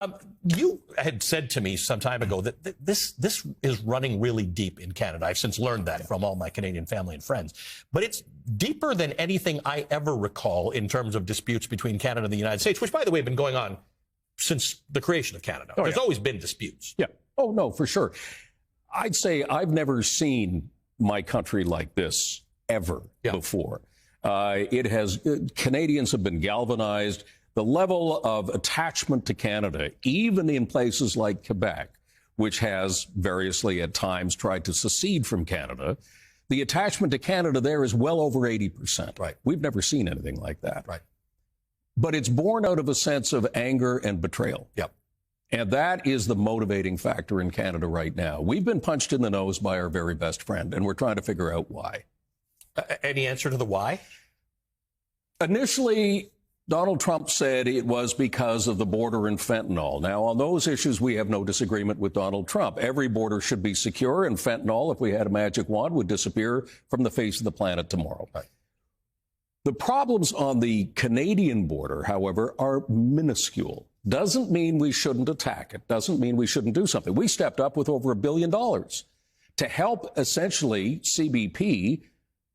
Um, you had said to me some time ago that this is running really deep in Canada. I've since learned that from all my Canadian family and friends. But it's deeper than anything I ever recall in terms of disputes between Canada and the United States, which, by the way, have been going on since the creation of Canada. There's always been disputes. Yeah. Oh, no, for sure. I'd say I've never seen my country like this ever before. Canadians have been galvanized. The level of attachment to Canada, even in places like Quebec, which has variously at times tried to secede from Canada, the attachment to Canada there is well over 80%. Right. We've never seen anything like that. Right. But it's born out of a sense of anger and betrayal. Yep. And that is the motivating factor in Canada right now. We've been punched in the nose by our very best friend, and we're trying to figure out why. Any answer to the why? Initially, Donald Trump said it was because of the border and fentanyl. Now, on those issues, we have no disagreement with Donald Trump. Every border should be secure, and fentanyl, if we had a magic wand, would disappear from the face of the planet tomorrow. Right. The problems on the Canadian border, however, are minuscule. Doesn't mean we shouldn't attack it. Doesn't mean we shouldn't do something. We stepped up with over $1 billion to help, essentially, CBP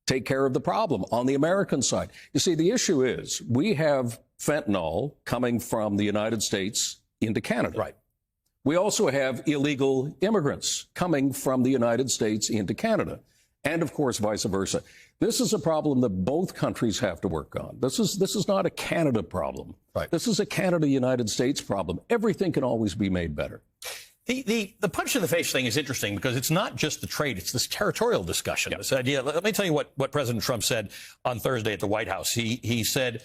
take care of the problem on the American side. You see, the issue is we have fentanyl coming from the United States into Canada. Right. We also have illegal immigrants coming from the United States into Canada. And, of course, vice versa. This is a problem that both countries have to work on. This is not a Canada problem. Right. This is a Canada-United States problem. Everything can always be made better. The punch in the face thing is interesting because it's not just the trade, it's this territorial discussion. Yep. This idea. Let me tell you what President Trump said on Thursday at the White House. He said,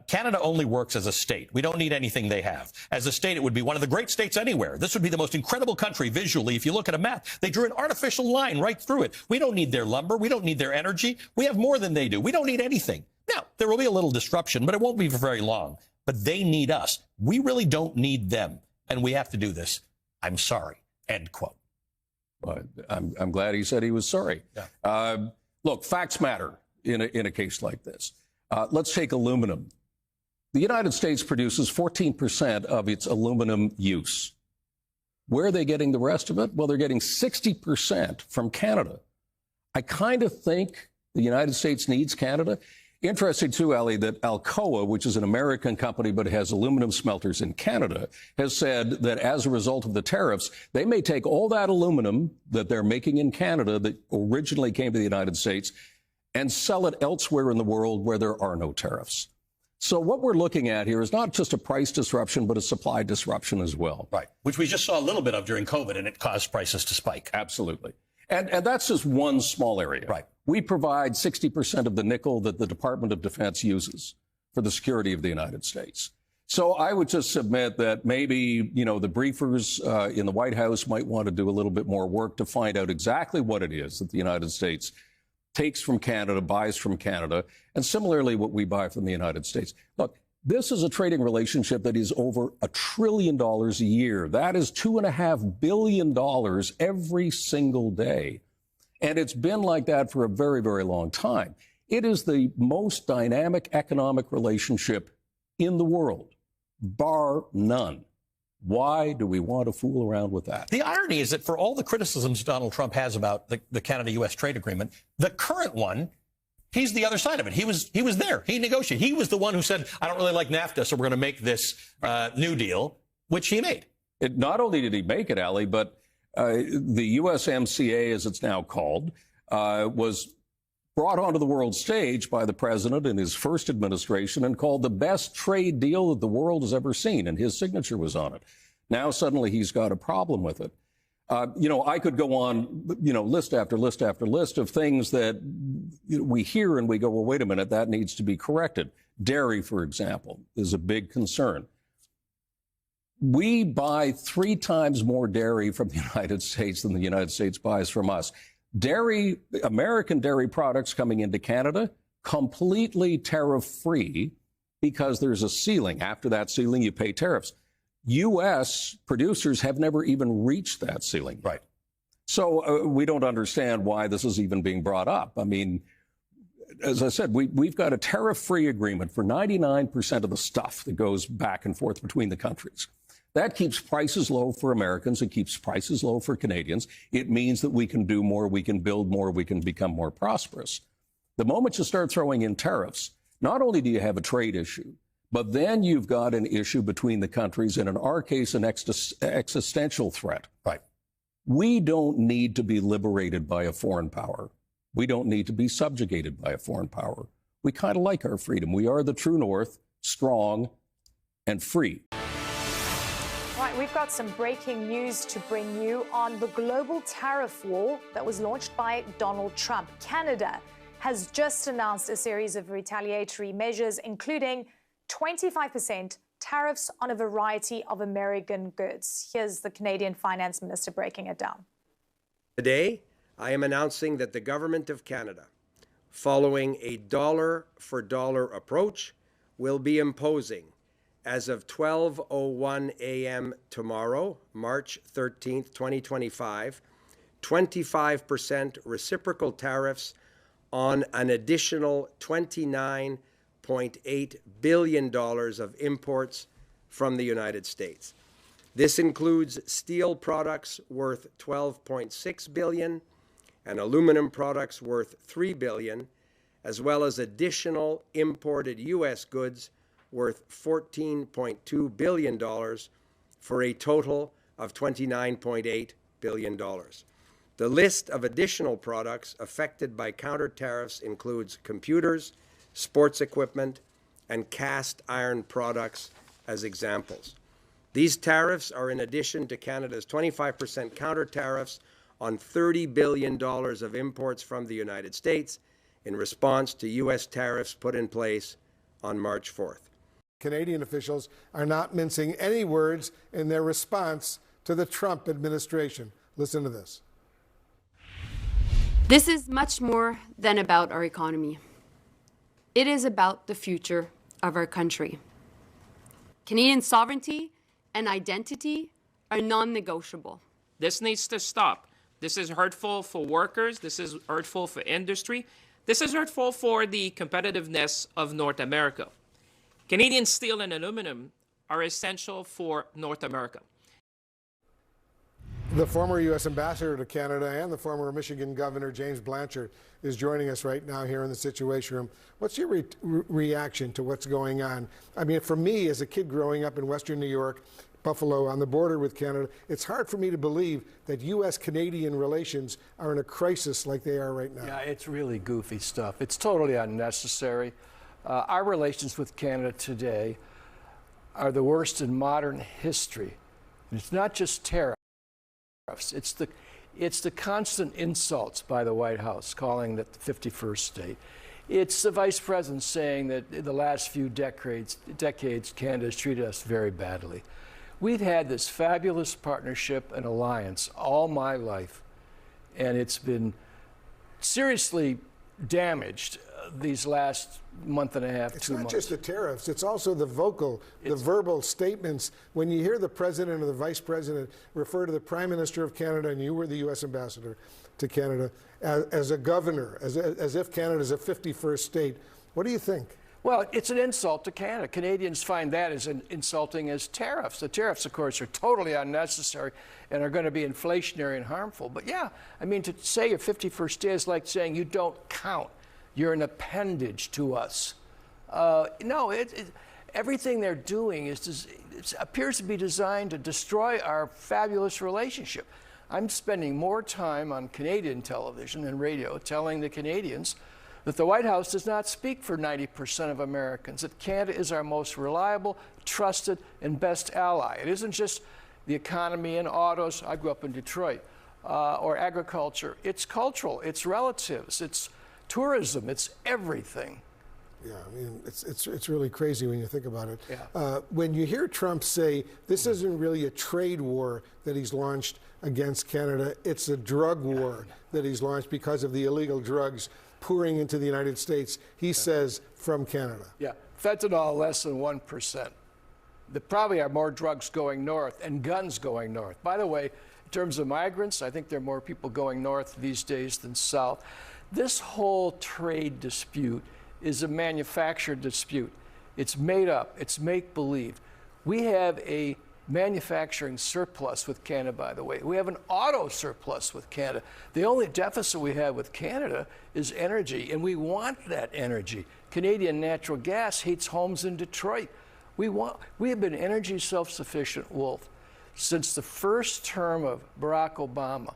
Canada only works as a state. We don't need anything they have. As a state, it would be one of the great states anywhere. This would be the most incredible country visually. If you look at a map, they drew an artificial line right through it. We don't need their lumber. We don't need their energy. We have more than they do. We don't need anything. Now, there will be a little disruption, but it won't be for very long. But they need us. We really don't need them. And we have to do this. I'm sorry, end quote. I'm glad he said he was sorry. Yeah. Look, facts matter in a case like this. Let's take aluminum. The United States produces 14% of its aluminum use. Where are they getting the rest of it? Well, they're getting 60% from Canada. I kind of think the United States needs Canada. Interesting, too, Ali, that Alcoa, which is an American company but has aluminum smelters in Canada, has said that as a result of the tariffs, they may take all that aluminum that they're making in Canada that originally came to the United States and sell it elsewhere in the world where there are no tariffs. So what we're looking at here is not just a price disruption, but a supply disruption as well. Right. Which we just saw a little bit of during COVID, and it caused prices to spike. Absolutely. And that's just one small area. Right. We provide 60% of the nickel that the Department of Defense uses for the security of the United States. So I would just submit that maybe, the briefers in the White House might want to do a little bit more work to find out exactly what it is that the United States takes from Canada, buys from Canada, and similarly what we buy from the United States. Look, this is a trading relationship that is over $1 trillion a year. That is $2.5 billion every single day. And it's been like that for a very, very long time. It is the most dynamic economic relationship in the world, bar none. Why do we want to fool around with that? The irony is that for all the criticisms Donald Trump has about the Canada-U.S. trade agreement, the current one, he's the other side of it. He was there. He negotiated. He was the one who said, I don't really like NAFTA, so we're going to make this new deal, which he made. Not only did he make it, Ali, but the USMCA, as it's now called, was brought onto the world stage by the president in his first administration and called the best trade deal that the world has ever seen, and his signature was on it. Now suddenly he's got a problem with it. I could go on, list after list after list of things that we hear and we go, well, wait a minute, that needs to be corrected. Dairy, for example, is a big concern. We buy 3 times more dairy from the United States than the United States buys from us. Dairy, American dairy products coming into Canada, completely tariff-free because there's a ceiling. After that ceiling, you pay tariffs. U.S. producers have never even reached that ceiling. Right. So we don't understand why this is even being brought up. I mean, as I said, we've got a tariff-free agreement for 99% of the stuff that goes back and forth between the countries. That keeps prices low for Americans. It keeps prices low for Canadians. It means that we can do more, we can build more, we can become more prosperous. The moment you start throwing in tariffs, not only do you have a trade issue, but then you've got an issue between the countries, and in our case, an existential threat. Right. We don't need to be liberated by a foreign power. We don't need to be subjugated by a foreign power. We kind of like our freedom. We are the true north, strong and free. Right, we've got some breaking news to bring you on the global tariff war that was launched by Donald Trump. Canada has just announced a series of retaliatory measures, including 25% tariffs on a variety of American goods. Here's the Canadian Finance Minister breaking it down. Today, I am announcing that the Government of Canada, following a dollar-for-dollar approach, will be imposing, as of 12:01 a.m. tomorrow, March 13th, 2025, 25% reciprocal tariffs on an additional $29.8 billion of imports from the United States. This includes steel products worth $12.6 billion and aluminum products worth $3 billion, as well as additional imported U.S. goods worth $14.2 billion for a total of $29.8 billion. The list of additional products affected by counter tariffs includes computers, sports equipment, and cast iron products as examples. These tariffs are in addition to Canada's 25% counter tariffs on $30 billion of imports from the United States in response to U.S. tariffs put in place on March 4th. Canadian officials are not mincing any words in their response to the Trump administration. Listen to this. This is much more than about our economy. It is about the future of our country. Canadian sovereignty and identity are non-negotiable. This needs to stop. This is hurtful for workers. This is hurtful for industry. This is hurtful for the competitiveness of North America. Canadian steel and aluminum are essential for North America. The former U.S. ambassador to Canada and the former Michigan Governor James Blanchard is joining us right now here in the Situation Room. What's your reaction to what's going on? I mean, for me, as a kid growing up in Western New York, Buffalo, on the border with Canada, it's hard for me to believe that U.S.-Canadian relations are in a crisis like they are right now. Yeah, it's really goofy stuff. It's totally unnecessary. Our relations with Canada today are the worst in modern history. And it's not just tariffs. It's the constant insults by the White House, calling it the 51st state. It's the vice president saying that in the last few decades, Canada has treated us very badly. We've had this fabulous partnership and alliance all my life, and it's been seriously damaged these last month and a half, 2 months. It's not just the tariffs, it's also the verbal statements. When you hear the president or the vice president refer to the Prime Minister of Canada, and you were the U.S. ambassador to Canada, as a governor, as if Canada is a 51st state, what do you think? Well, it's an insult to Canada. Canadians find that as insulting as tariffs. The tariffs, of course, are totally unnecessary and are going to be inflationary and harmful. But yeah, I mean, to say a 51st state is like saying you don't count. You're an appendage to us. No, everything they're doing appears to be designed to destroy our fabulous relationship. I'm spending more time on Canadian television and radio telling the Canadians that the White House does not speak for 90% of Americans, that Canada is our most reliable, trusted, and best ally. It isn't just the economy and autos. I grew up in Detroit, or agriculture. It's cultural, it's relatives, it's tourism, it's everything. Yeah, I mean, it's really crazy when you think about it. Yeah. When you hear Trump say this isn't really a trade war that he's launched against Canada, it's a drug war that he's launched because of the illegal drugs pouring into the United States, he says, from Canada. Yeah, fentanyl less than 1%. There probably are more drugs going north and guns going north. By the way, in terms of migrants, I think there are more people going north these days than south. This whole trade dispute is a manufactured dispute. It's made up. It's make-believe. We have a manufacturing surplus with Canada, by the way. We have an auto surplus with Canada. The only deficit we have with Canada is energy, and we want that energy. Canadian natural gas heats homes in Detroit. We have been energy self-sufficient, Wolf, since the first term of Barack Obama.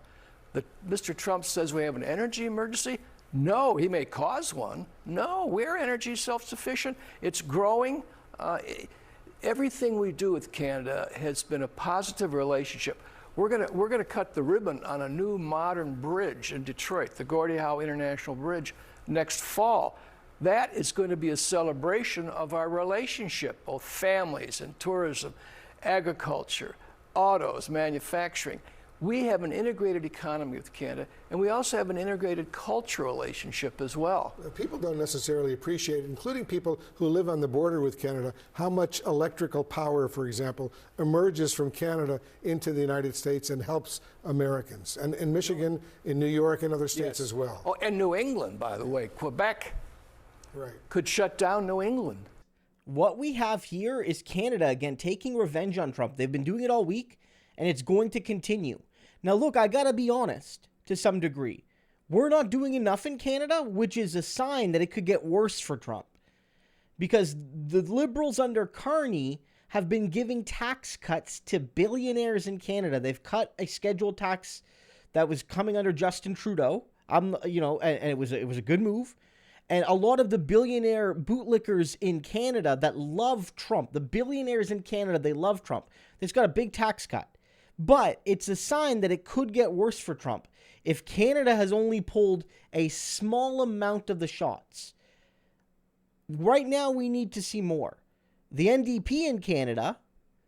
Mr. Trump says we have an energy emergency. No, he may cause one. No, we're energy self-sufficient. It's growing. Everything we do with Canada has been a positive relationship. We're gonna cut the ribbon on a new modern bridge in Detroit, the Gordie Howe International Bridge, next fall. That is going to be a celebration of our relationship, both families and tourism, agriculture, autos, manufacturing. We have an integrated economy with Canada, and we also have an integrated cultural relationship as well. People don't necessarily appreciate, including people who live on the border with Canada, how much electrical power, for example, emerges from Canada into the United States and helps Americans. And in Michigan, in New York, and other states as well. Oh, and New England, by the way. Quebec could shut down New England. What we have here is Canada, again, taking revenge on Trump. They've been doing it all week, and it's going to continue. Now, look, I got to be honest to some degree. We're not doing enough in Canada, which is a sign that it could get worse for Trump. Because the Liberals under Carney have been giving tax cuts to billionaires in Canada. They've cut a scheduled tax that was coming under Justin Trudeau. And it was a good move. And a lot of the billionaire bootlickers in Canada that love Trump, the billionaires in Canada, they love Trump. They've got a big tax cut. But it's a sign that it could get worse for Trump if Canada has only pulled a small amount of the shots. Right now, we need to see more. The NDP in Canada,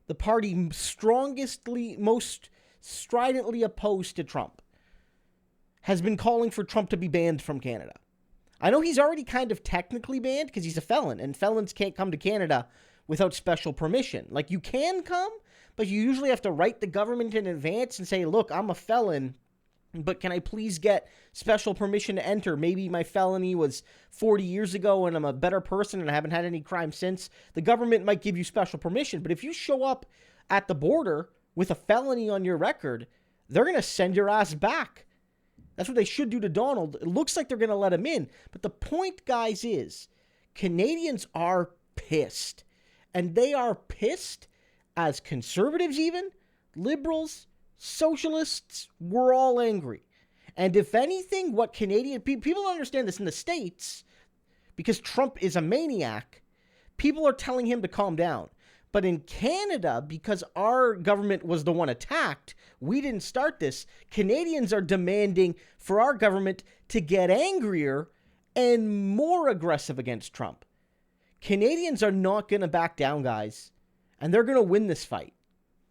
the party most stridently opposed to Trump, has been calling for Trump to be banned from Canada. I know he's already kind of technically banned because he's a felon, and felons can't come to Canada without special permission. Like, you can come, but you usually have to write the government in advance and say, look, I'm a felon, but can I please get special permission to enter? Maybe my felony was 40 years ago and I'm a better person and I haven't had any crime since. The government might give you special permission, but if you show up at the border with a felony on your record, they're going to send your ass back. That's what they should do to Donald. It looks like they're going to let him in. But the point, guys, is Canadians are pissed. And they are pissed as conservatives even, liberals, socialists, we're all angry. And if anything, what Canadian people understand this in the States, because Trump is a maniac, people are telling him to calm down. But in Canada, because our government was the one attacked, we didn't start this, Canadians are demanding for our government to get angrier and more aggressive against Trump. Canadians are not going to back down, guys. And they're going to win this fight.